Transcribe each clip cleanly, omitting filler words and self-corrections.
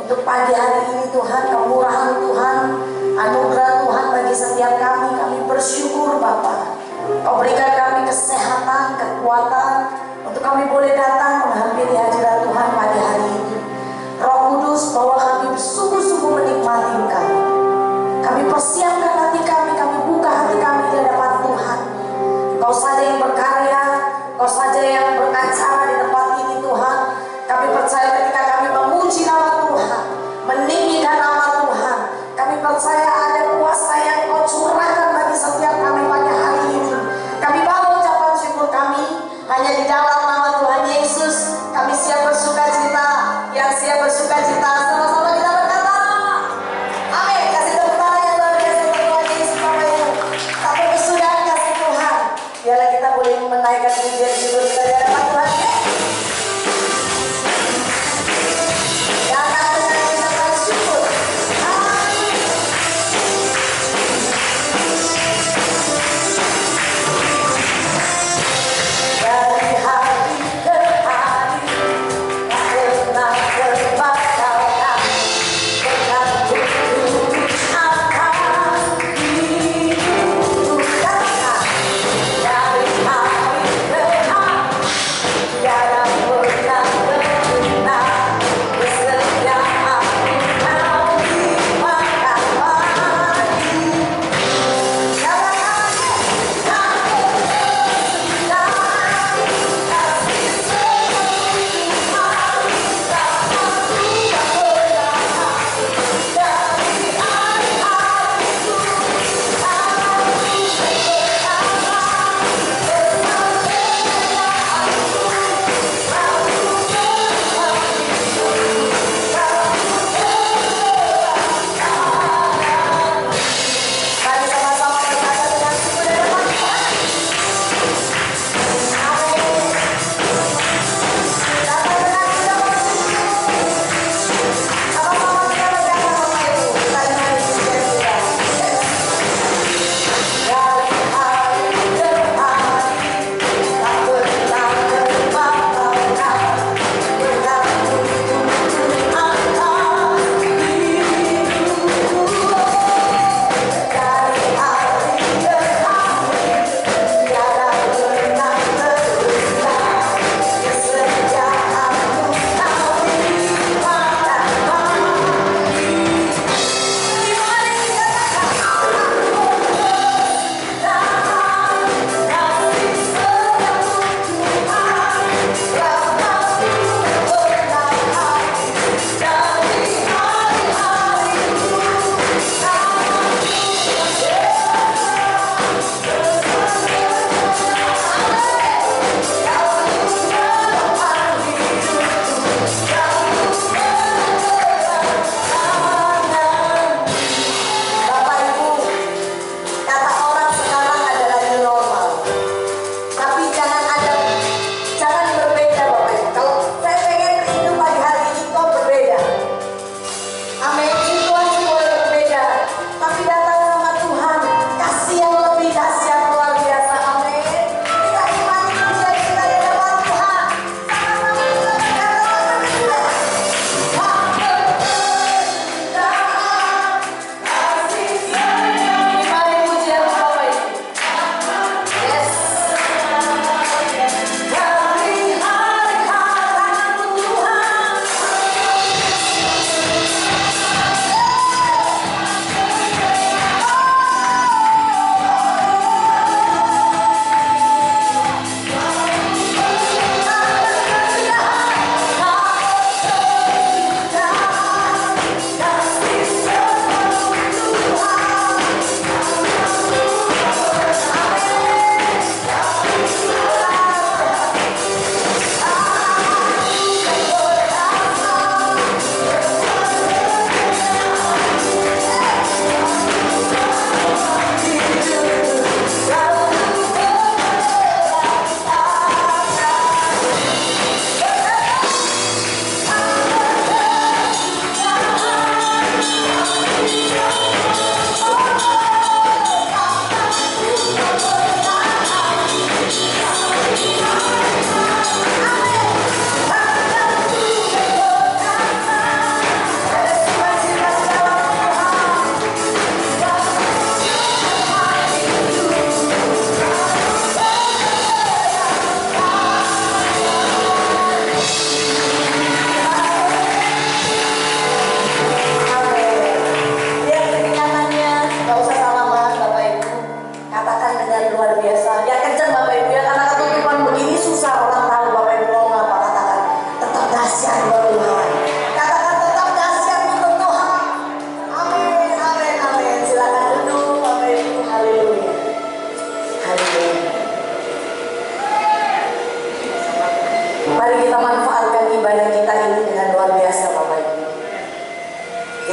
untuk pagi hari ini Tuhan, kemurahan Tuhan, anugerah Tuhan bagi setiap kami. Kami bersyukur Bapa, Kau berikan kami kesehatan, kekuatan untuk kami boleh datang menghampiri hadirat Tuhan pagi hari ini. Roh Kudus, bawa kami sungguh-sungguh menikmati Engkau. Kami persiapkan hati kami buka hati kami di hadapan Tuhan. Kau saja yang berkarya, Kau saja yang beracara di tempat ini Tuhan. Kami percaya ketika kami memuji nama Tuhan, meninggikan nama Tuhan, kami percaya ada kuasa yang Kau curahkan bagi setiap kami pada hari ini. Kami bawa ucapan syukur kami hanya di dalam nama Tuhan Yesus. Kami siap bersuka cita.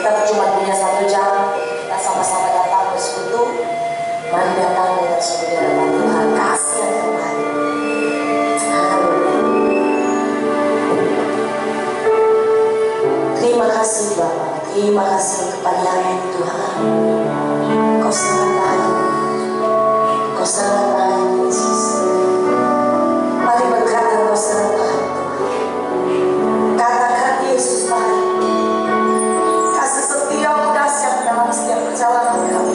Kita cuma punya 1 jam, kita sama-sama datang bersekutu. Mari datang dengan sungguh di hadapan Tuhan, kasih yang terbaik. Terima kasih Bapa, terima kasih untuk pagi hari ini Tuhan. Kau sangat baik, Kau sangat baik Yesus. Mari berkata Kau sangat baik Tuhan. Katakan Yesus baik. Kasih setia dahsyat dalam setiap perjalanan kami.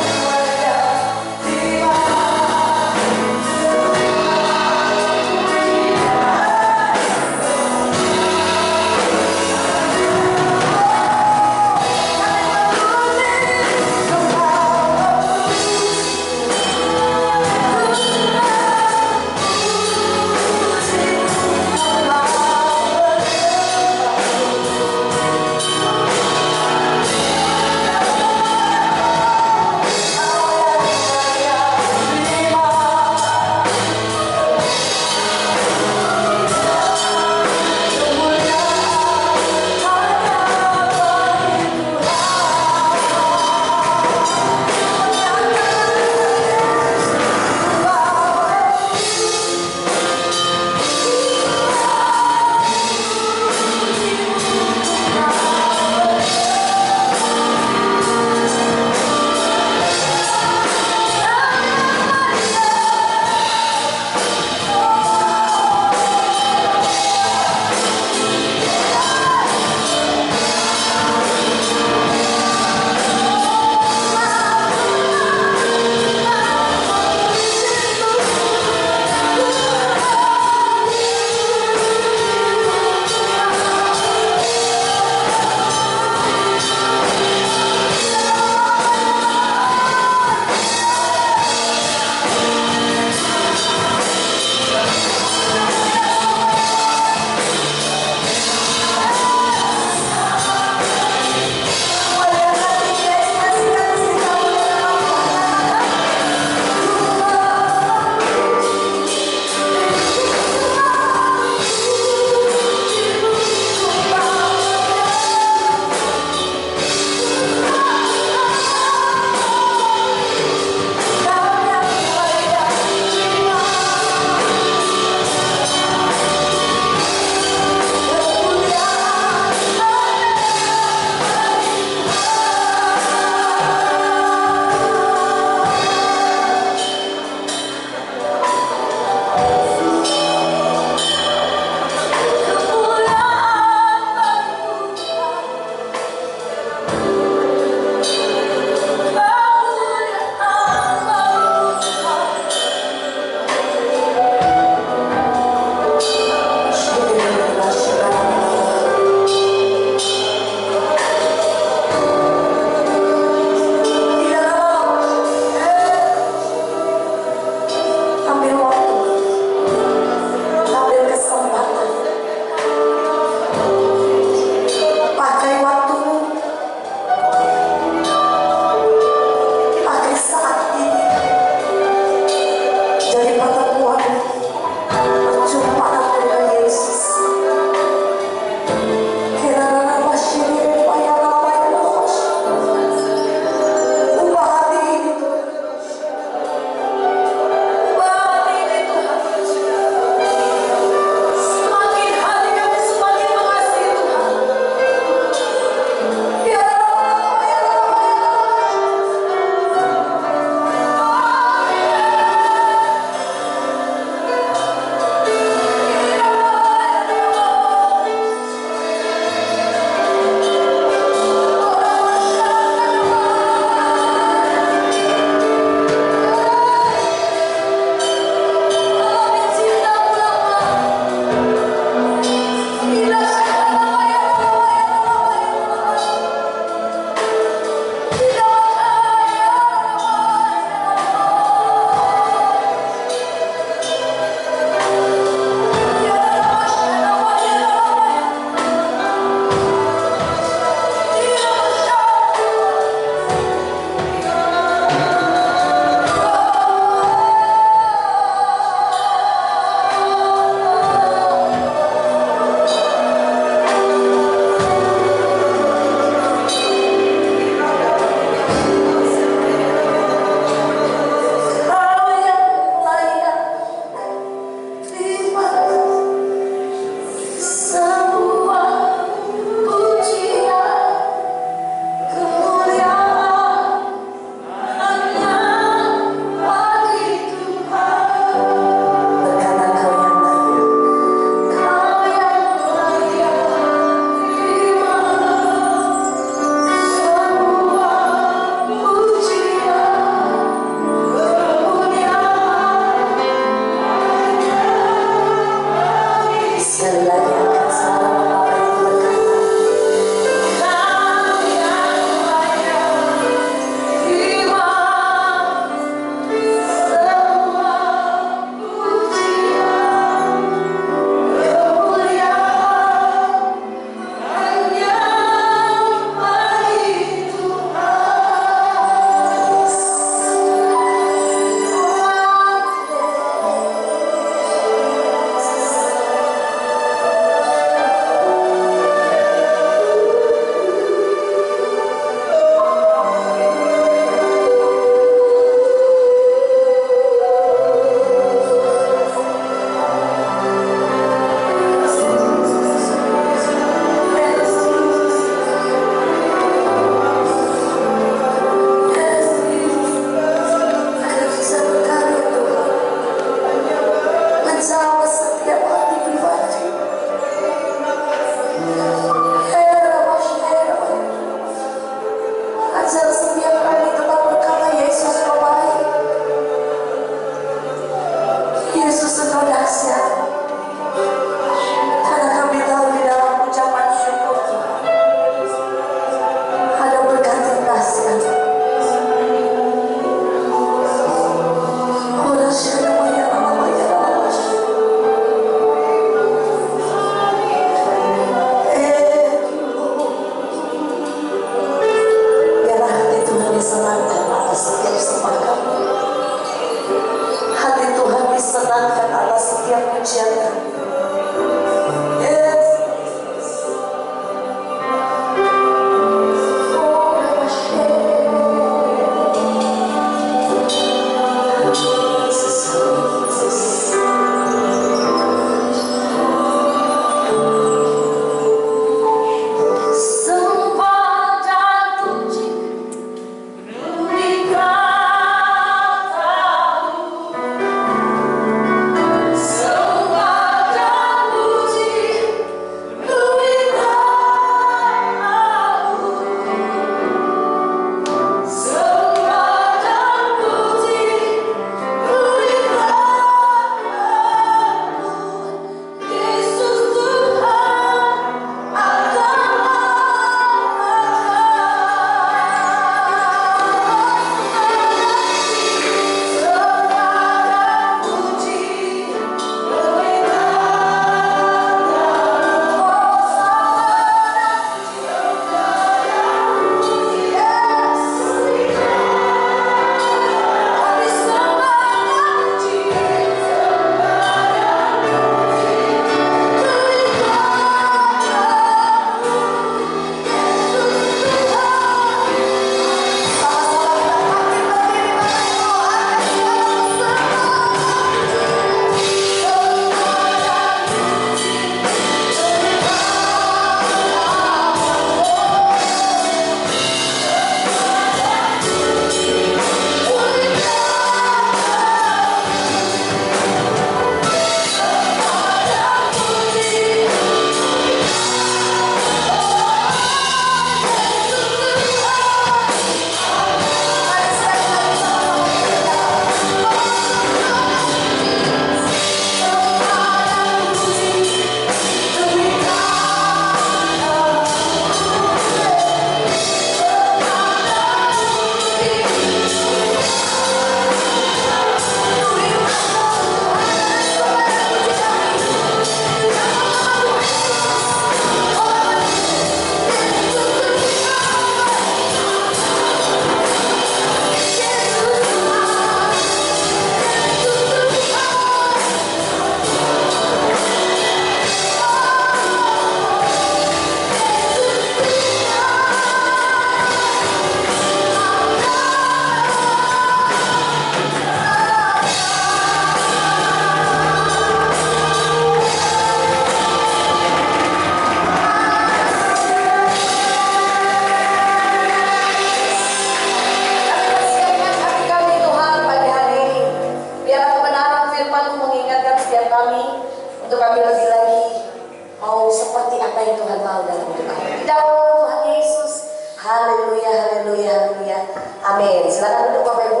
Amin. Silakan duduk Bapak Ibu.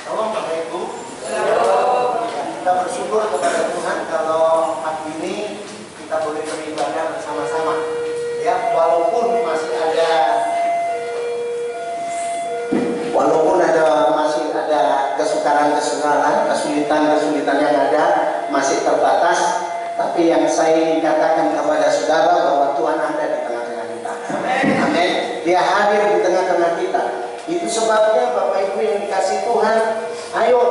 Tolong Bapak Ibu, kita bersyukur kepada Tuhan kalau pagi ini kita boleh beribadah bersama-sama. Ya, walaupun masih ada kesukaran-kesukaran, kesulitan yang ada masih terbatas, tapi yang saya ingin katakan kepada saudara bahwa Tuhan ada di tengah-tengah kita. Amin. Dia hadir di tengah-tengah kita. Itu sebabnya Bapak Ibu yang dikasih Tuhan, ayo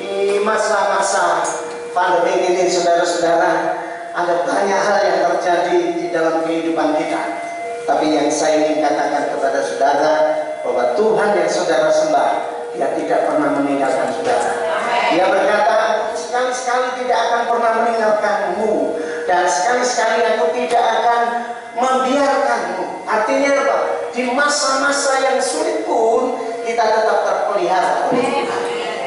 di masa-masa pandemi ini saudara-saudara, ada banyak hal yang terjadi di dalam kehidupan kita. Tapi yang saya ingin katakan kepada saudara bahwa Tuhan yang saudara sembah, Dia tidak pernah meninggalkan saudara. Dia berkata, sekali-sekali tidak akan pernah meninggalkanmu, dan sekali-sekali aku tidak akan membiarkanmu. Artinya apa? Di masa-masa yang sulit pun kita tetap terpelihara.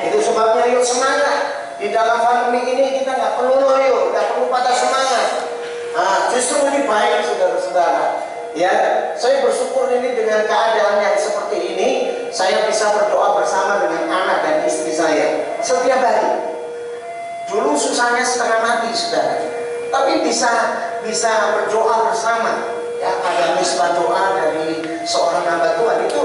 Itu sebabnya yuk semangat. Di dalam pandemi ini kita nggak perlu loyo, nggak perlu patah semangat. Justru lebih baik saudara-saudara. Ya, saya bersyukur ini dengan keadaan yang seperti ini, saya bisa berdoa bersama dengan anak dan istri saya setiap hari. Dulu susahnya setengah mati saudara, tapi bisa berdoa bersama. Ya, ada misbah doa dari seorang hamba Tuhan itu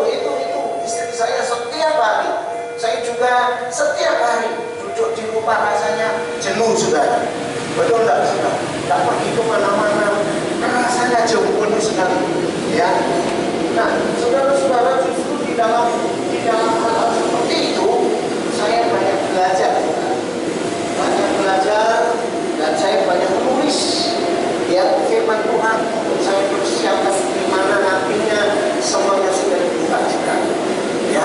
istri saya setiap hari. Saya juga setiap hari duduk di rumah rasanya jenuh saudara. Betul enggak saudara? Tak pergi kemana-mana, rasanya jenuh sekali. Ya. Nah, saudara-saudara, justru di dalam hal seperti itu saya banyak belajar. Dan saya banyak menulis ya firman Tuhan. Saya persiapkan di mana nantinya semuanya sudah dibuka sekali. Ya,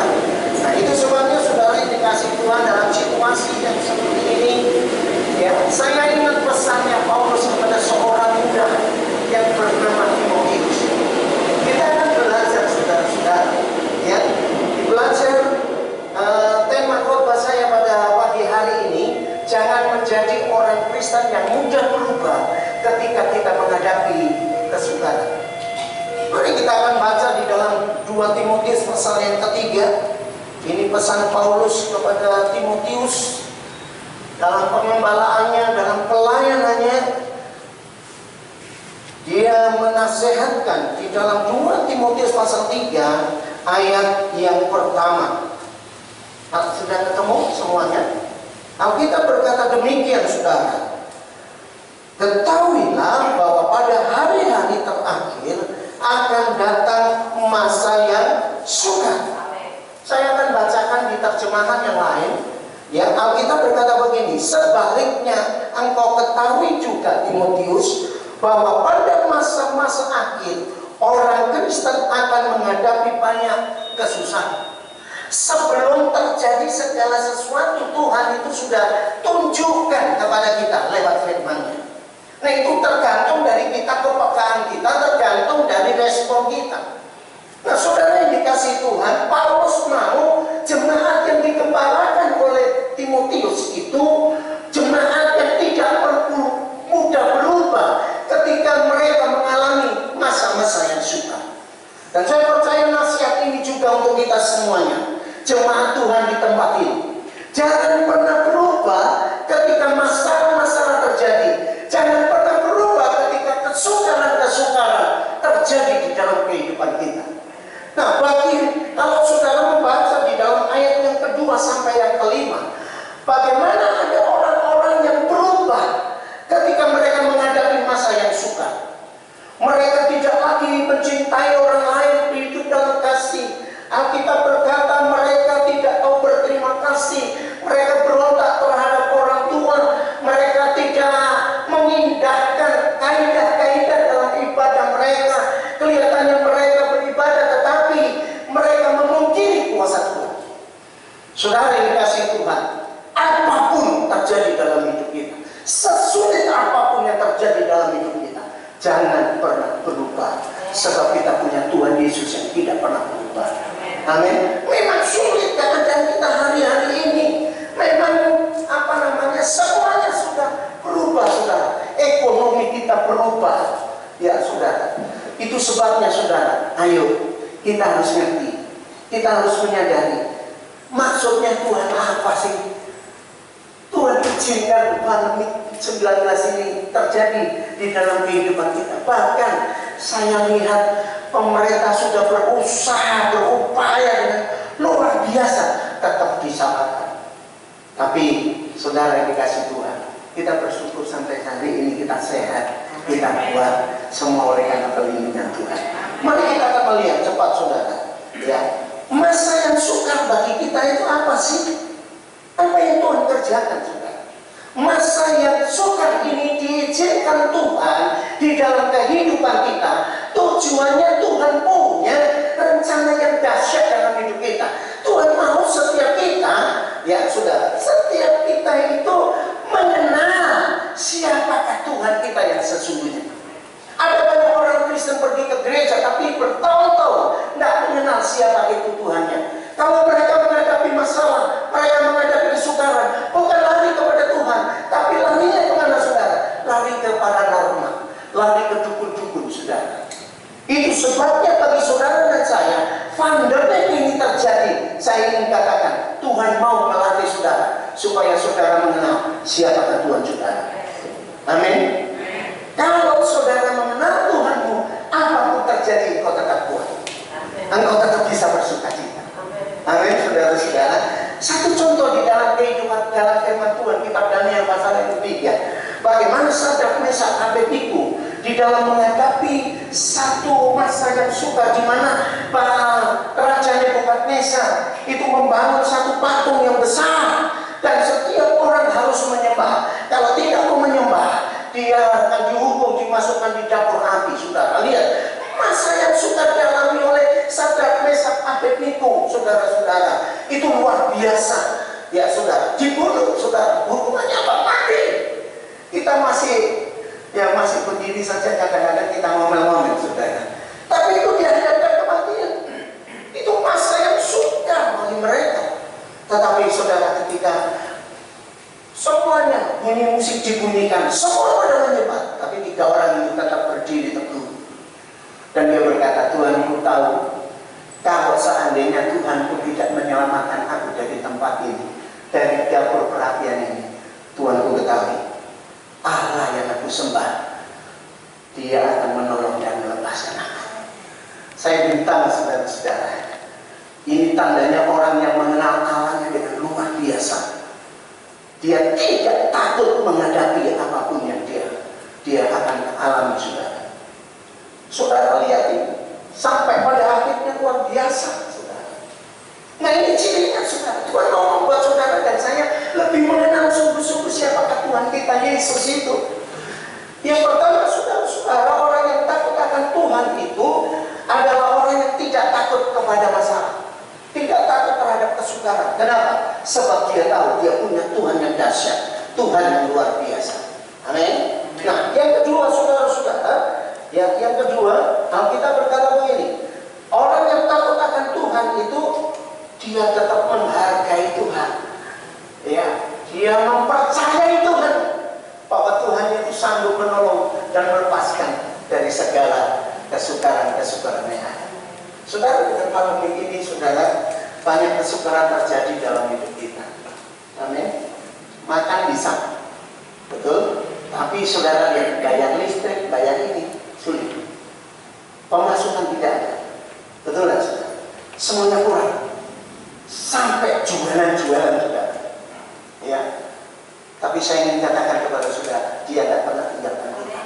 nah itu sebabnya saudara yang dikasih Tuhan dalam situasi yang seperti ini. Ya, saya ingat pesannya Paulus kepada seorang muda yang bernama Timotius. Kita akan belajar saudara-saudara. Ya, belajar tema khotbah saya pada pagi hari ini. Jangan menjadi orang Kristen yang mudah berubah ketika kita menghadapi kesukaran. Mari kita akan baca di dalam 2 Timotius pasal yang ketiga. Ini pesan Paulus kepada Timotius dalam pengembalaannya, dalam pelayanannya. Dia menasihatkan di dalam 2 Timotius pasal 3 ayat yang pertama. Sudah ketemu semuanya? Alkitab berkata demikian saudara, ketahuilah bahwa pada hari-hari terakhir akan datang masa yang sukar. Saya akan bacakan di terjemahan yang lain. Ya, Alkitab berkata begini, sebaliknya engkau ketahui juga Timotius bahwa pada masa-masa akhir orang Kristen akan menghadapi banyak kesusahan. Sebelum terjadi segala sesuatu, Tuhan itu sudah tunjukkan kepada kita lewat firman-Nya. Nah, itu tergantung dari kita, kepekaan kita, tergantung dari respon kita. Nah, saudara yang dikasih Tuhan, Paulus mau jemaat yang dikembalakan oleh Timotius itu jemaat yang tidak perlu mudah berubah ketika mereka mengalami masa-masa yang sukar. Dan saya percaya nasihat ini juga untuk kita semuanya. Jemaat Tuhan di tempat ini, jangan pernah berubah ketika masalah-masalah terjadi. Jangan pernah berubah ketika kesukaran-kesukaran terjadi di dalam kehidupan kita. Nah, kalau saudara membaca di dalam ayat yang kedua sampai yang kelima, bagaimana ada orang-orang yang berubah ketika mereka menghadapi masa yang sukar. Mereka tidak lagi mencintai orang lain, hidup dalam kasih. Alkitab berkata mereka tidak tahu berterima kasih. Mereka berontak terhadap orang tua. Mereka tidak mengindahkan kaidah-kaidah dalam ibadah mereka. Kelihatannya mereka beribadah, tetapi mereka memungkiri kuasa Tuhan. Saudara yang dikasihi Tuhan, apapun terjadi dalam hidup kita, sesulit apapun yang terjadi dalam hidup kita, Jangan pernah berubah, sebab kita punya Tuhan Yesus yang tidak pernah berubah. Amin. Memang sulit keadaan kita hari-hari ini. Memang semuanya sudah berubah, saudara. Ekonomi kita berubah, ya saudara. Itu sebabnya, saudara, ayo kita harus ngerti, kita harus menyadari maksudnya Tuhan apa sih. Tuhan izinkan pandemi 19 ini terjadi di dalam kehidupan kita. Bahkan saya lihat pemerintah sudah berusaha, berupaya dengan luar biasa tetap disalahkan. Tapi saudara yang dikasih Tuhan, kita bersyukur sampai hari ini kita sehat, kita kuat, semua oleh karena perlindungan Tuhan. Mari kita akan melihat cepat, saudara. Ya, masa yang sukar bagi kita itu apa sih? Apa yang Tuhan kerjakan, saudara? Masa yang sukar ini diizinkan Tuhan di dalam kehidupan kita. Tujuannya Tuhan punya rencana yang dahsyat dalam hidup kita. Tuhan mau setiap kita, ya saudara, setiap kita itu mengenal siapakah Tuhan kita yang sesungguhnya. Ada banyak orang Kristen pergi ke gereja tapi bertahun-tahun tidak mengenal siapa itu Tuhannya. Kalau mereka menghadapi masalah, mereka menghadapi kesukaran, bukan lari kepada Tuhan, tapi larinya kemana, saudara? Lari ke paranormal, lari ke dukun-dukun, saudara. Itu sebabnya bagi saudara dan saya, pandemi ini terjadi. Saya ingin katakan, Tuhan mau melatih saudara supaya saudara mengenal siapakah Tuhan saudara. Amin. Kalau saudara mengenal Tuhanmu, apapun terjadi, engkau tetap kuat. Engkau tetap bisa bersuka cita. Amin, saudara-saudara. Satu contoh di dalam kehidupan, dalam firman Tuhan, kitab Daniel pasal yang ketiga. Bagaimana Sadrak, Mesak, Abednego di dalam menghadapi satu masa yang sukar, di mana Raja Nebukadnezar itu membangun satu patung yang besar dan setiap orang harus menyembah. Kalau tidak mau menyembah, dia akan dihukum, dimasukkan di dapur api. Saudara lihat masa yang sukar dialami oleh Sadrak, Mesak, Abednego, saudara-saudara. Itu luar biasa, ya saudara. Dibunuh, saudara. Hukumannya apa? Mati. Kita masih berdiri saja, kadang-kadang kita ngomel-ngomel, saudara. Tapi itu dihadapkan kematian. Itu masa yang sukar bagi mereka. Tetapi saudara, ketika semuanya bunyi musik dibunyikan, semua pada menyembah, tapi 3 orang itu tetap berdiri teguh. Dan dia berkata, Tuhan, ku tahu kalau seandainya Tuhan ku tidak menyelamatkan aku dari tempat ini, dari dapur perapian ini, Tuhan ku ketahui Allah yang aku sembah, Dia akan menolong dan melepaskan aku. Saya bintang, saudara-saudara, ini tandanya orang yang mengenal Allahnya dengan luar biasa. Dia tidak takut menghadapi apapun yang dia akan alami, saudara. Saudara lihat ini, sampai pada akhirnya luar biasa, saudara. Nah ini cirinya, saudara. Tuhan mau membuat saudara dan saya lebih mengenal sungguh-sungguh siapakah Tuhan kita, Yesus itu. Yang pertama, saudara-saudara, orang yang takut akan Tuhan itu adalah orang yang tidak takut kepada masalah, tidak takut terhadap kesukaran. Kenapa? Sebab dia tahu dia punya Tuhan yang dahsyat, Tuhan yang luar biasa. Amin. Nah, yang kedua, saudara-saudara, yang kedua, Alkitab berkata begini, orang yang takut akan Tuhan itu dia tetap menghargai Tuhan. Ya, dia mempercayai Tuhan bahwa Tuhan itu sanggup menolong dan melepaskan dari segala kesukaran-kesukaran yang ada. Saudara, dengan pandemi ini, saudara, banyak kesukaran terjadi dalam hidup kita. Amin. Makan bisa, betul. Tapi saudara lihat, bayar listrik, bayar ini sulit. Pemasukan tidak ada, betul lah, saudara. Semuanya kurang. Sampai jualan-jualan, saudara. Ya. Tapi saya ingin katakan kepada saudara, dia tidak pernah tinggalkan kita.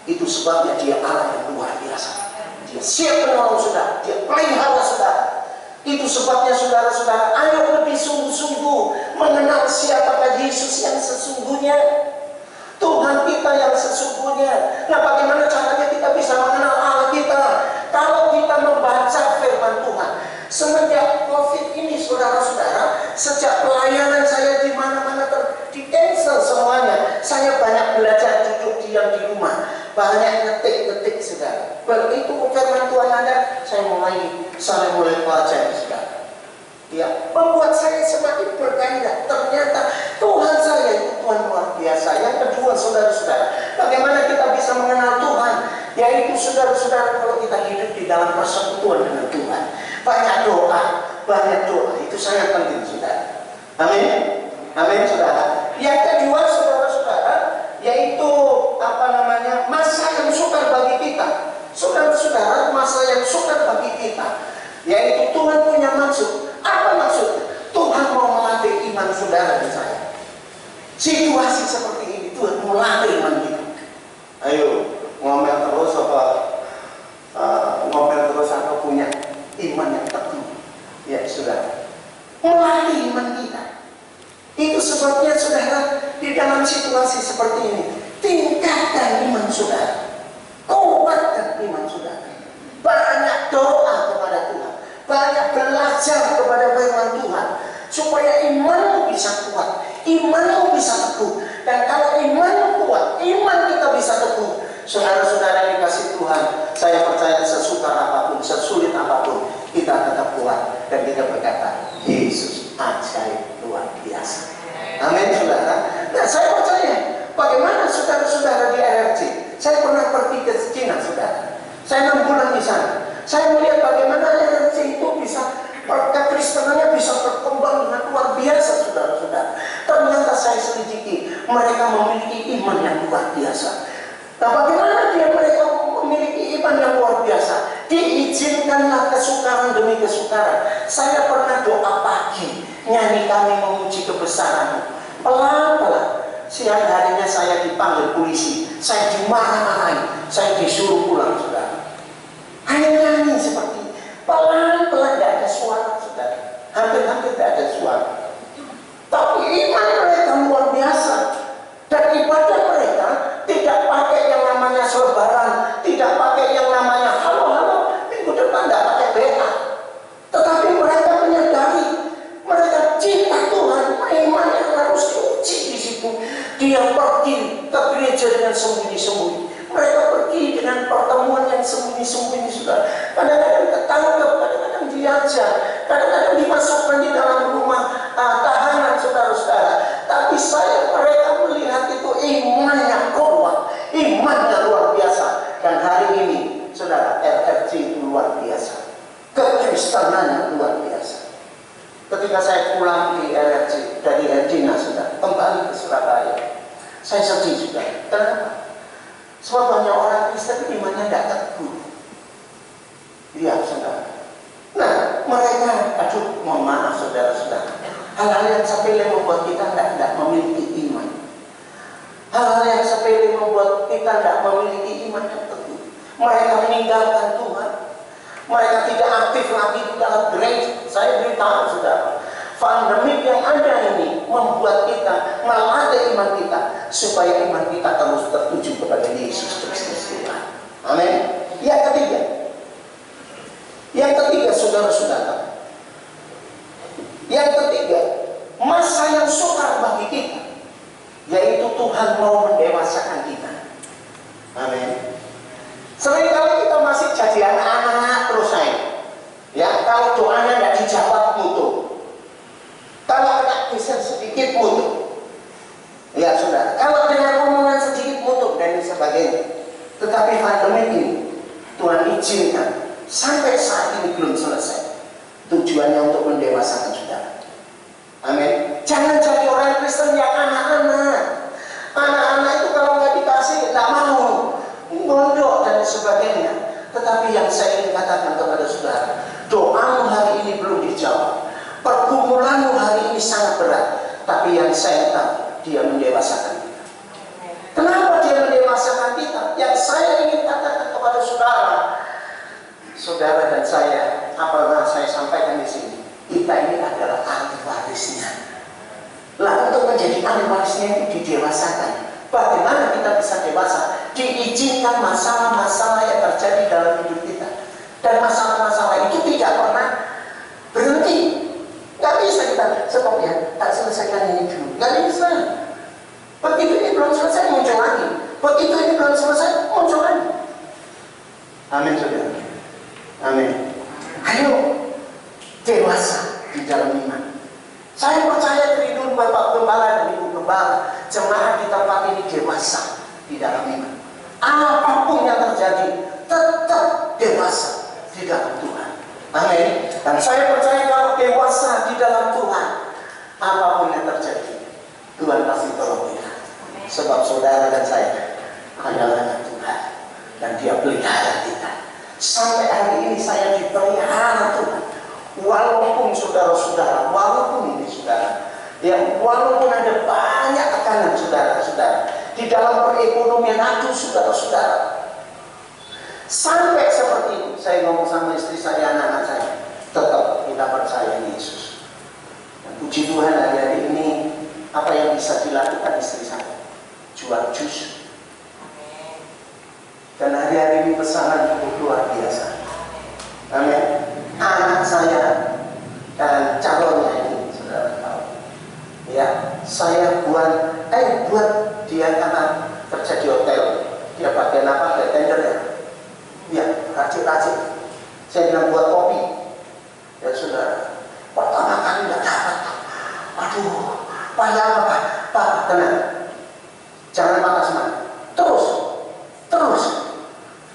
Itu sebabnya dia Allah yang luar biasa. Dia siap menolong saudara, dia pelihara saudara. Itu sebabnya saudara-saudara, ayo lebih sungguh-sungguh mengenal siapakah Yesus yang sesungguhnya, Tuhan kita yang sesungguhnya. Nah, bagaimana caranya kita bisa mengenal Allah kita? Kalau kita membaca firman Tuhan. Semenjak COVID ini, saudara-saudara, sejak pelayanan saya di mana-mana di cancel semuanya. Saya banyak belajar duduk diam di rumah, banyak ngetik saudara. Begitu firman Tuhan ada, saya mulai pelajari saudara. Ya, membuat saya semakin bergairah. Ternyata Tuhan saya itu Tuhan luar biasa. Yang kedua, saudara-saudara, bagaimana kita bisa mengenal Tuhan? Yaitu saudara-saudara, kalau kita hidup di dalam persekutuan dengan Tuhan, banyak doa itu sangat penting, saudara. Amin, amin, saudara. Yang kedua, saudara-saudara, yaitu masa yang sukar bagi kita. Saudara-saudara, masa yang sukar bagi kita, yaitu Tuhan punya maksud. Apa maksudnya? Tuhan mau melatih iman saudara dan saya. Situasi seperti ini Tuhan melatih iman kita. Ayo, ngomel terus apa punya iman yang teguh. Ya, saudara. Melatih iman kita. Itu sebabnya saudara, di dalam situasi seperti ini, tingkatkan iman saudara. Kuatkan iman saudara. Banyak doa kepada Tuhan. Banyak belajar kepada firman Tuhan supaya imanmu bisa kuat, imanmu bisa teguh. Dan kalau imanmu kuat, iman kita bisa teguh. Saudara-saudara dikasih Tuhan, saya percaya sesukar apapun, sesulit apapun, kita tetap kuat dan kita berkata, Yesus ajaib luar biasa. Amin, saudara. Nah, saya percaya bagaimana saudara-saudara di RRC. Saya pernah pergi ke China, saudara. Saya 6 bulan di sana. Saya melihat bagaimana RRC itu bisa, kekristenannya bisa berkembang dengan luar biasa, saudara-saudara. Ternyata saya selidiki, mereka memiliki iman yang luar biasa. Nah, bagaimana mereka memiliki iman yang luar biasa? Diizinkanlah kesukaran demi kesukaran. Saya pernah doa pagi, nyanyi kami memuji kebesaran. Pelan-pelan, siang harinya saya dipanggil polisi, saya dimarah-marahin, saya disuruh pulang, saudara. Hanya nyanyi seperti pelan-pelan, tidak ada suara, saudara. Hampir-hampir tidak ada suara. Tapi iman mereka luar biasa. Dan ibadah mereka tidak pakai yang namanya selebaran, tidak pakai yang namanya halo-halo, minggu depan tidak pakai BA. Tetapi mereka menyadari, mereka cinta Tuhan, iman yang harus diuji di situ. Dia pergi ke gereja dengan sembunyi-sembunyi. Mereka pergi dengan pertemuan yang sembunyi-sembunyi, saudara. Kadang-kadang ketangkep, kadang-kadang diajar, kadang-kadang dimasukkan di dalam rumah tahanan, saudara-saudara. Tapi mereka melihat itu imannya kuat, imannya luar biasa. Dan hari ini, saudara, RRC itu luar biasa. Kekristenannya luar biasa. Ketika saya pulang di RRC dari China, saudara, kembali ke Surabaya, saya sedih juga. Kenapa? Sebab banyak orang Kristen imannya tidak teguh. Iya, saudara. Nah, mereka, mohon maaf saudara-saudara, hal-hal yang sepele membuat kita tidak memiliki iman. Hal-hal yang sepele membuat kita tidak memiliki iman yang teguh. Mereka meninggalkan Tuhan. Mereka tidak aktif lagi di dalam gereja. Saya beritahu saudara, pandemi yang ada ini membuat kita melatih iman kita supaya iman kita terus tertuju kepada Yesus Kristus Tuhan. Amin. Yang ketiga, saudara-saudara. Yang ketiga, masa yang sukar bagi kita, yaitu Tuhan mau mendewasakan kita. Amin. Seringkali kita masih jadi anak-anak terus saya. Ya, kalau doanya tidak dijawab mutu. Kalau kena kisah sedikit mutu. Ya, saudara. Kalau dengan omongan sedikit mutu dan sebagainya. Tetapi pandemi ini Tuhan izinkan sampai saat ini belum selesai. Tujuannya untuk mendewasakan saudara. Amin. Jangan jadi orang Kristen yang anak-anak. Anak-anak itu kalau nggak dikasih nggak mau, mondok dan sebagainya. Tetapi yang saya ingin katakan kepada saudara, doamu hari ini belum dijawab. Pergumulanmu hari ini sangat berat. Tapi yang saya tahu, dia mendewasakan kita. Kenapa dia mendewasakan kita? Yang saya ingin katakan kepada saudara dan saya, apakah saya sampaikan di sini, kita ini adalah ahli warisnya. Lah, untuk menjadi ahli warisnya itu didewasakan. Bagaimana kita bisa dewasa? Diizinkan masalah-masalah yang terjadi dalam hidup kita. Dan masalah-masalah itu tidak pernah berhenti. Gak bisa kita stop ya, tak selesaikan ini dulu. Gak bisa. Begitu ini belum selesai, muncul lagi. Begitu ini belum selesai, muncul lagi. Amin saudara. Amin. Ayo dewasa di dalam iman. Saya percaya kerinduan Bapak Gembala dan Ibu Gembala, jemaat di tempat ini dewasa di dalam iman. Apapun yang terjadi, tetap dewasa di dalam Tuhan. Amin. Dan saya percaya kalau dewasa di dalam Tuhan, apapun yang terjadi, Tuhan pasti tolong kita. Sebab saudara dan saya adalah Tuhan, dan Dia pelihara kita. Sampai hari ini saya dipelihara Tuhan. Walaupun saudara-saudara, walaupun ini saudara, ya walaupun ada banyak tekanan saudara-saudara di dalam perekonomian aku saudara-saudara, sampai seperti itu saya ngomong sama istri saya, anak-anak saya, tetap kita percaya Yesus. Dan puji Tuhan hari ini apa yang bisa dilakukan istri saya, jual jus. Dan hari-hari ini pesanan cukup luar biasa. Amin. Anak saya dan calonnya ini, saudara tahu, ya saya buat dia karena kerja di hotel, dia bagian apa? Bartender ya. Ya, racik-racik. Saya bilang buat kopi. Ya saudara, pertama kali nggak dapat. Aduh, payah apa? Pak, tenang. Jangan patah semangat. Terus.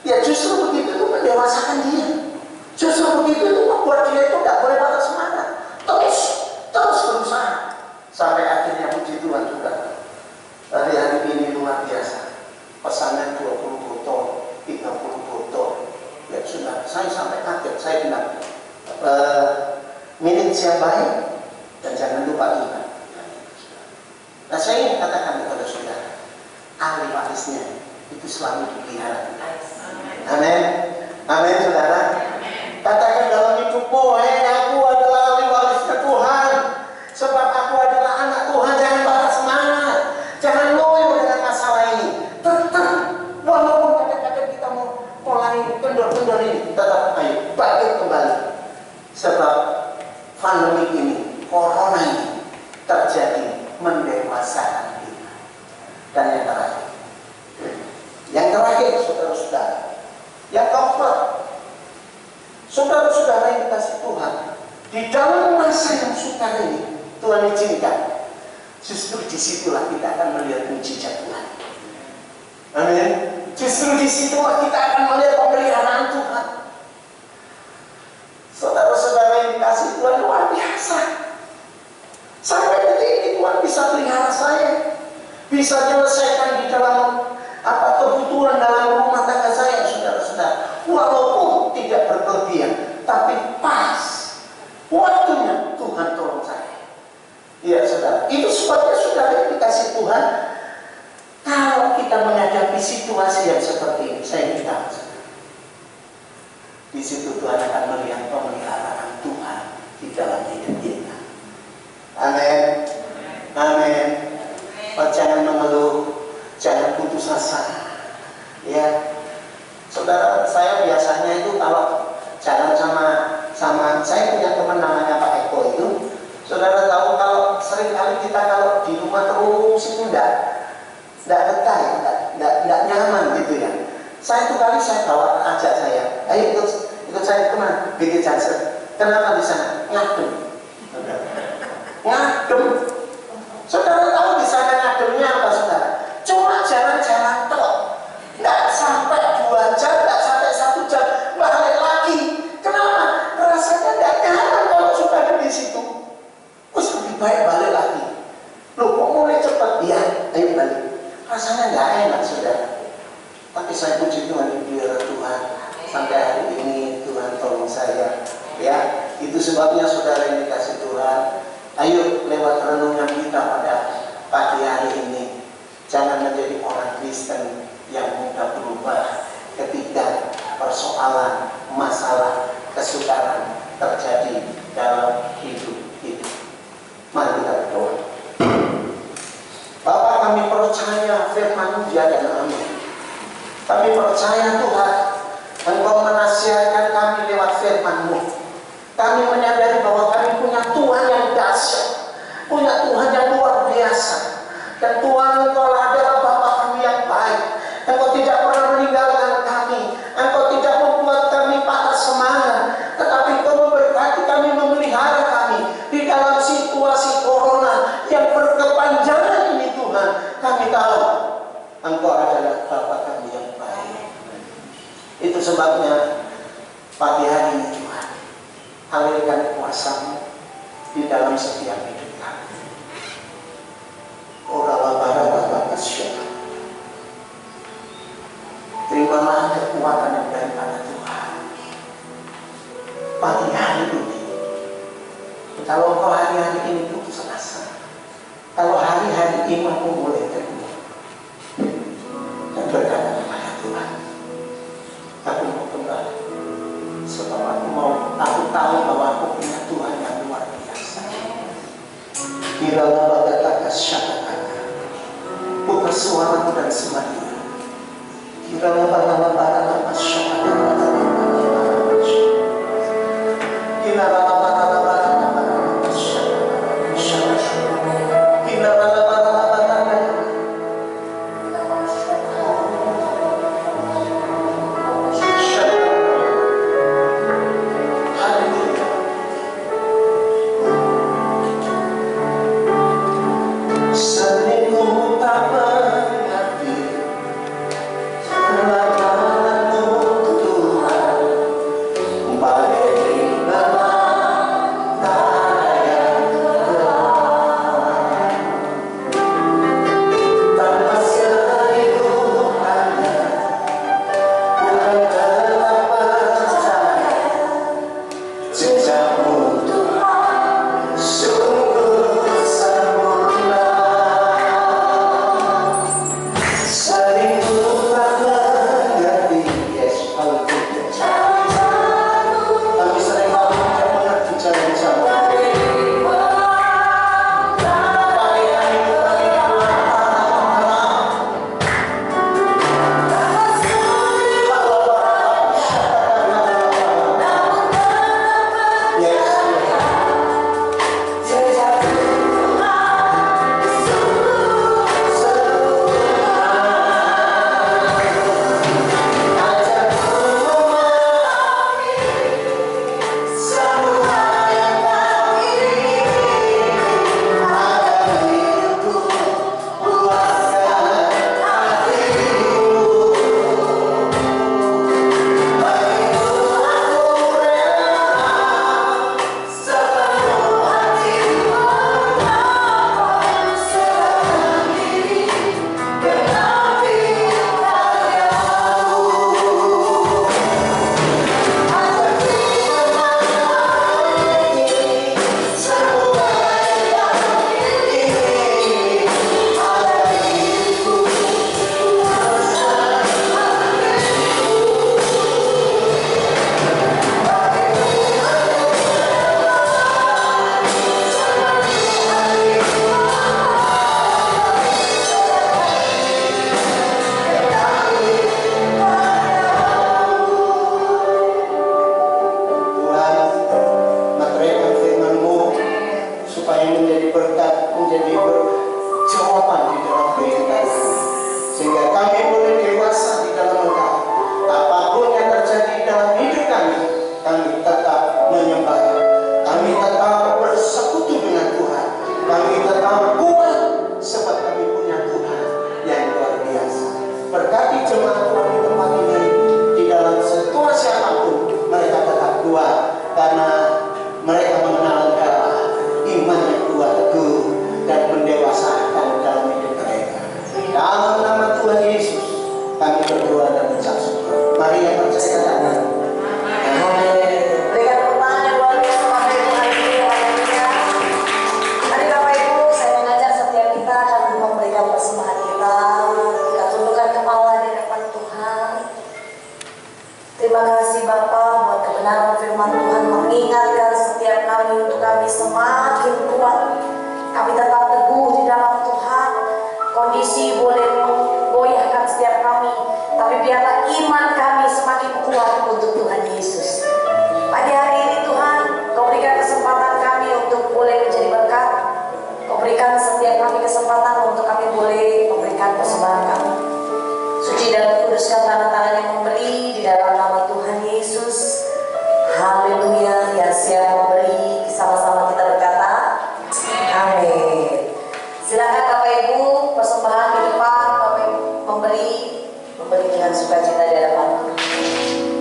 Ya justru begitu itu mendewasakan dia. Justru begitu itu membuat dia itu nggak boleh patah semangat. Terus berusaha. Sampai akhirnya puji Tuhan juga. Hari-hari ini luar biasa. Pesanan 20 botol, 30 botol. Ya sudah, saya sampai kaget. Saya bilang, minum yang baik dan jangan lupa Tuhan. Nah saya ingin katakan kepada saudara, ahli warisnya itu selalu dipelihara. Amin. Amin saudara. Katakan dalam hidupmu, aku adalah ahli warisnya Tuhan. Sebab aku adalah anak Tuhan. Jangan patah semangat. Jangan loyo dengan masalah ini. Tetap, walaupun kadang-kadang kita mau mulai kendor-kendor ini, tetap ayo bangkit kembali. Sebab pandemi ini, corona ini terjadi mendewasakan kita. Dan yang terakhir saudara-saudara, yang keempat, saudara-saudara yang dikasih Tuhan, di dalam masa yang sukar ini, Tuhan izinkan, justru disitulah kita akan melihat mujizat Tuhan. Amin. Justru disitulah kita akan melihat pemeliharaan Tuhan. Saudara-saudara yang dikasih Tuhan luar biasa. Sampai detik ini Tuhan bisa pelihara saya, bisa menyelesaikan di dalam kebutuhan dalam rumah tangga saya, saudara-saudara. Walaupun tidak berlebihan, tapi pas waktunya Tuhan tolong saya. Iya saudara, itu sebabnya saudara yang dikasih Tuhan. Kalau kita menghadapi situasi yang seperti ini, saya minta di situ Tuhan akan melihat pemeliharaan Tuhan di dalam hidup kita. Amin. Amin. Jangan mengeluh, jangan putus asa. Ya, saudara, saya biasanya itu kalau jalan sama saya punya teman namanya Pak Eko itu, saudara tahu kalau seringkali kita kalau di rumah terus itu enggak betah, enggak nyaman gitu ya. Saya tuh kali saya bawa ajak saya, ayo ikut saya kemana? BG Jansen. Kenapa di sana? Ngadem. Saudara tahu di sana ngademnya apa saudara? Cuma jalan-jalan tok. Nggak sampai 2 jam, nggak sampai 1 jam, balik lagi. Kenapa? Rasanya nggak nyaman kalau sudah ada di situ. Terus lebih baik balik lagi. Loh kok mulai cepat? Iya, ayo balik. Rasanya nggak enak saudara. Tapi saya puji Tuhan, biar Tuhan sampai hari ini Tuhan tolong saya. Ya, itu sebabnya saudara yang dikasih Tuhan. Ayo lewat renungan kita pada pagi hari ini, jangan menjadi orang Kristen yang mudah berubah ketika persoalan, masalah, kesukaran terjadi dalam hidup kita. Mari kita berdoa. Bapa, kami percaya firman-Mu ya dan amin. Kami percaya Tuhan, Engkau menasihatkan kami lewat firman-Mu. Kami menyadari bahwa kami punya Tuhan yang dahsyat, punya Tuhan yang luar biasa. Dan Tuhan, Engkau adalah Bapa kami yang baik. Engkau tidak pernah meninggalkan kami. Engkau tidak Itu sebabnya pagi hari ini Tuhan, alirkan kuasa-Mu di dalam setiap hidup kami. Terimalah kekuatan yang daripada Tuhan. Pagi hari ini, kalau kau hari-hari ini putus asa, kalau hari-hari imanmu boleh terbuka dan berkata kepada Tuhan, aku mau kembali, sebab aku tahu bahwa aku punya Tuhan yang luar biasa. Kiralah bagatakas syakakaka, buka suaramu dan semadinya. Kiralah bagatakas syakakaka, kiralah bagatakas syakakaka, kiralah memberi dengan sukacita di hadapan.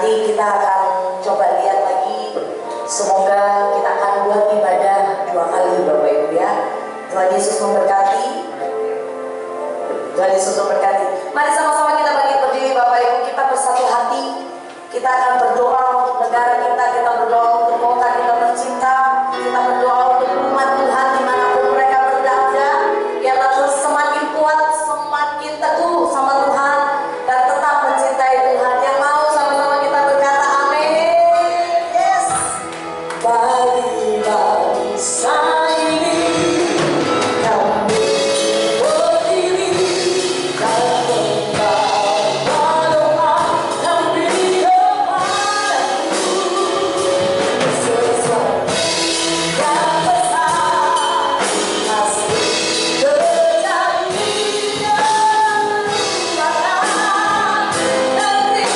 Nanti kita akan coba lihat lagi. Semoga kita akan buat ibadah 2 kali Bapak Ibu ya. Tuhan Yesus memberkati. Tuhan Yesus memberkati. Mari sama-sama kita bangkit berdiri Bapak Ibu. Kita bersatu hati. Kita akan berdoa untuk negara kita. Kita berdoa untuk kota kita tercinta. Kita berdoa untuk umat Tuhan dimanapun mereka berada. Biarlah terus semakin kuat, semakin teguh sama Tuhan, dan tetap mencintai Tuhan. Yang mau sama-sama kita berkata amin. Yes. Bagi bangsa ini kami berdiri dan membawa doa kami kepadamu. Sesuatu yang besar pasti terjadi dalam negeri kami.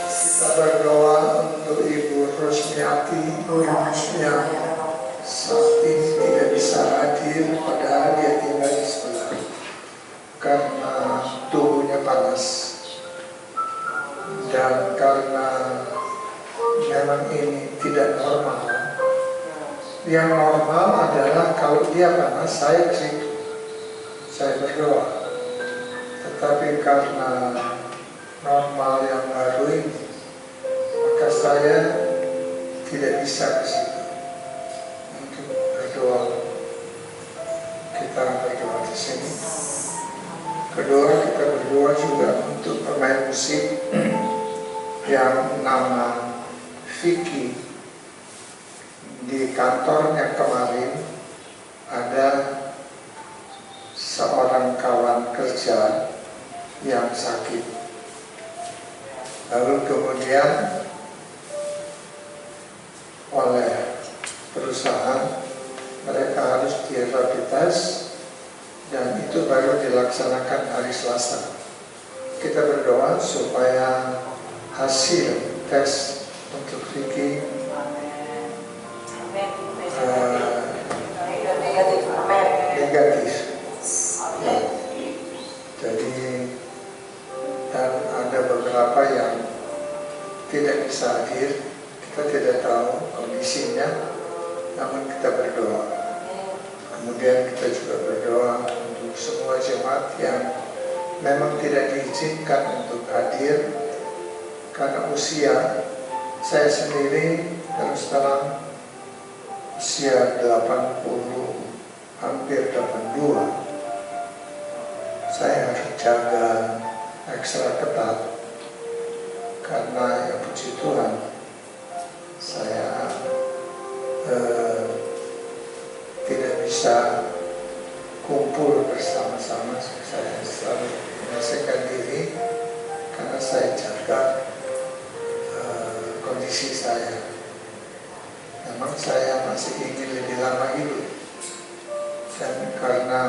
Kita berdoa untuk Ibu Rosmiati yang saat ini tidak bisa hadir, padahal dia tinggal di sebelah karena tubuhnya panas, dan karena memang ini tidak normal. Yang normal adalah kalau dia panas saya ke situ, saya berdoa. Tetapi karena normal yang baru ini, maka saya tidak bisa ke situ untuk berdoa. Kita berdoa di sini. Kedua, kita berdoa juga untuk pemain musik yang nama Vicky. Di kantornya kemarin ada seorang kawan kerja yang sakit. Lalu kemudian oleh perusahaan mereka harus rapid test, dan itu baru dilaksanakan hari Selasa. Kita berdoa supaya hasil tes untuk Vicky negatif. Jadi, dan ada beberapa yang tidak bisa hadir, kita tidak tahu kondisinya, namun kita berdoa. Kemudian kita juga berdoa untuk semua jemaat yang memang tidak diizinkan untuk hadir karena usia. Saya sendiri terus terang usia 80, hampir 82. Saya harus jaga ekstra ketat karena ya puji Tuhan saya bisa kumpul bersama-sama. Saya selalu menyelesaikan diri karena saya jaga kondisi saya. Memang saya masih ingin lebih lama hidup, dan karena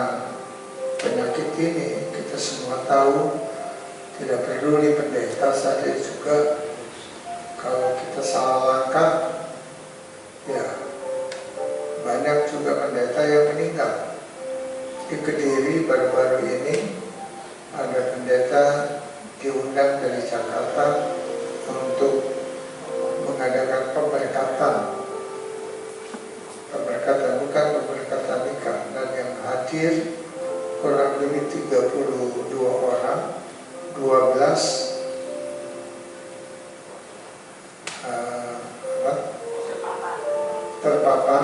penyakit ini kita semua tahu, tidak peduli pendeta saja juga, kalau kita salah langkah, ya banyak juga pendeta yang meninggal. Di Kediri baru-baru ini ada pendeta diundang dari Jakarta untuk mengadakan pemberkatan, bukan pemberkatan nikah, dan yang hadir kurang lebih 32 orang, 12 terpapar.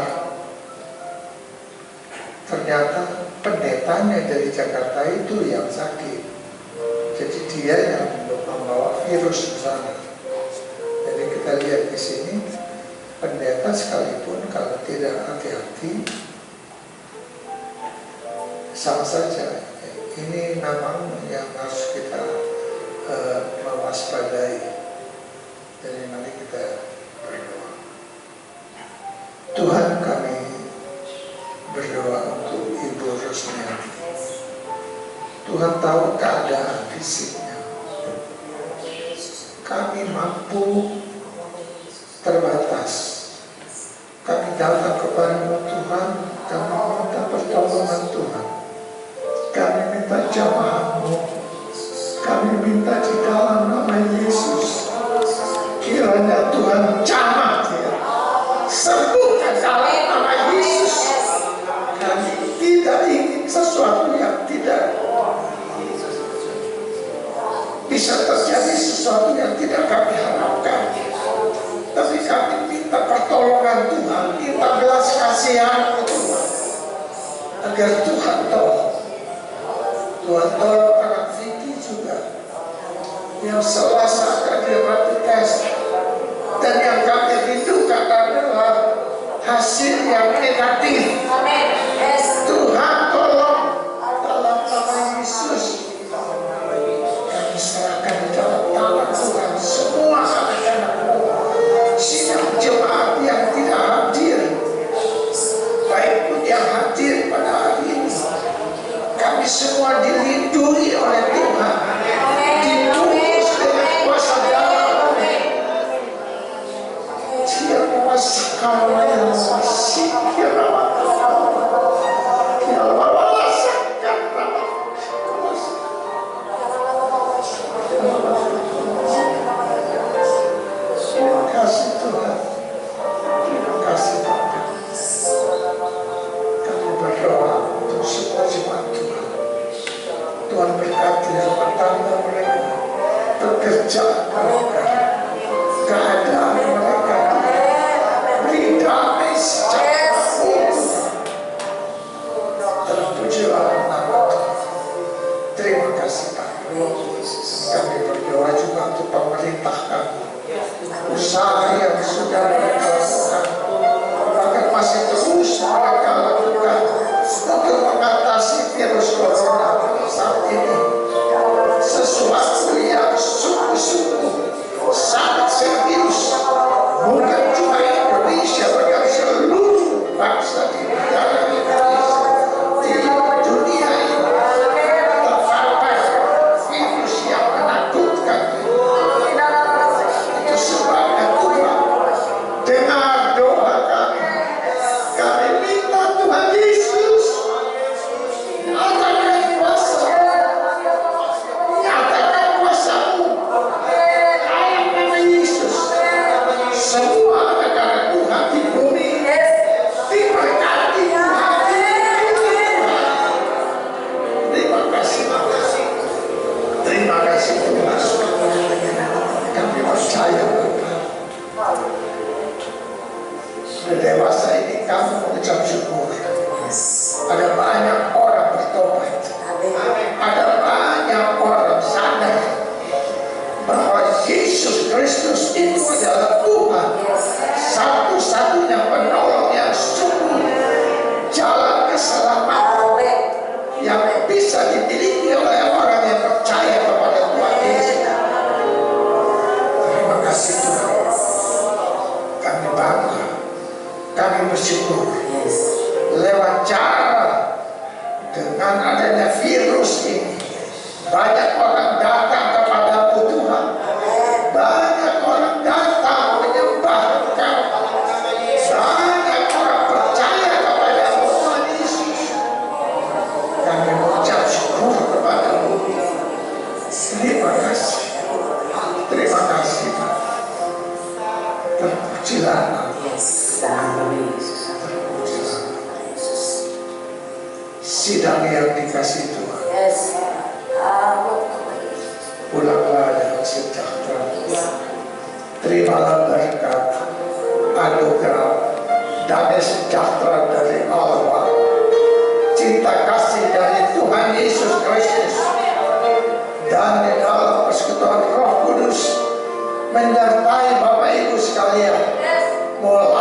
Ternyata pendetanya dari Jakarta itu yang sakit, jadi dia yang membawa virus ke sana. Jadi kita lihat di sini, pendeta sekalipun kalau tidak hati-hati sama saja. Ini memang yang harus kita mewaspadai. Jadi mari kita berdoa. Tuhan, kami berdoa untuk Ibu Rosmiati. Tuhan tahu keadaan fisiknya. Kami mampu terbatas. Kami datang kepada Tuhan, kami minta pertolongan Tuhan. Kami minta jamaah-Mu. Kami minta di dalam nama Yesus, kiranya Tuhan jamah dia, sembuhkan dalam nama Yesus. Kami tidak ingin sesuatu yang tidak bisa terjadi, sesuatu yang tidak kami harapkan. Tapi kami minta pertolongan Tuhan, minta belas kasihan Tuhan, agar Tuhan tolong. Tuhan tolong anak Vicky juga, yang Selasa akan di rapid test, dan yang kami rindukan adalah hasil yang negatif. Amin. Yes. Tuhan tolong dalam nama Yesus. Kami serahkan di dalam tangan Tuhan semua anak-anak sidang jemaat yang tidak hadir, baik pun yang hadir pada hari ini. Kami semua dilindungi oleh Tuhan, ditunggus dengan kuasa dalam. Dia kuasakan yang masih kira-kira. Terima kasih Tuhan, terima kasih Bapa. Kami berdoa untuk semua jemaat Tuhan. Tuhan berkati rumah tangga mereka, pekerjaan mereka, keadaan mereka. Beri damai sejahtera dalam pujian nama Tuhan. Terima kasih Pak. Kami berdoa juga untuk pemerintah kami, usaha yang sudah mereka lakukan, bahkan masih terus mereka lakukan untuk mengatasi virus corona saat ini. Sesuatu yang sungguh-sungguh sangat serius, bukan cuma Indonesia, bahkan seluruh bangsa di negara Indonesia, di dunia ini terpapar virus yang menakutkan. Itu sebabnya Tuhan, dengar doa kami. Kami minta Tuhan Yesus nyatakan kuasa, nyatakan kuasa-Mu dalam nama Yesus. Semua anak-anak Tuhan di bumi diberkati bersyukur. Yes. Lewat cara dengan adanya virus ini, banyak orang datang kepada Tuhan, banyak orang datang menyembah Engkau, banyak orang percaya kepada Tuhan Yesus. Kami mengucap syukur kepadamu. Terima kasih, terima kasih Pak. Terpujilah Engkau. Yes. Dalam Yesus. Sidang yang dikasih Tuhan, Yes. pulanglah dengan sejahtera. Terimalah berkat, anugerah, damai sejahtera dari Allah, cinta kasih dari Tuhan Yesus Kristus, dan di dalam persekutuan Roh Kudus menyertai Bapak Ibu sekalian mulai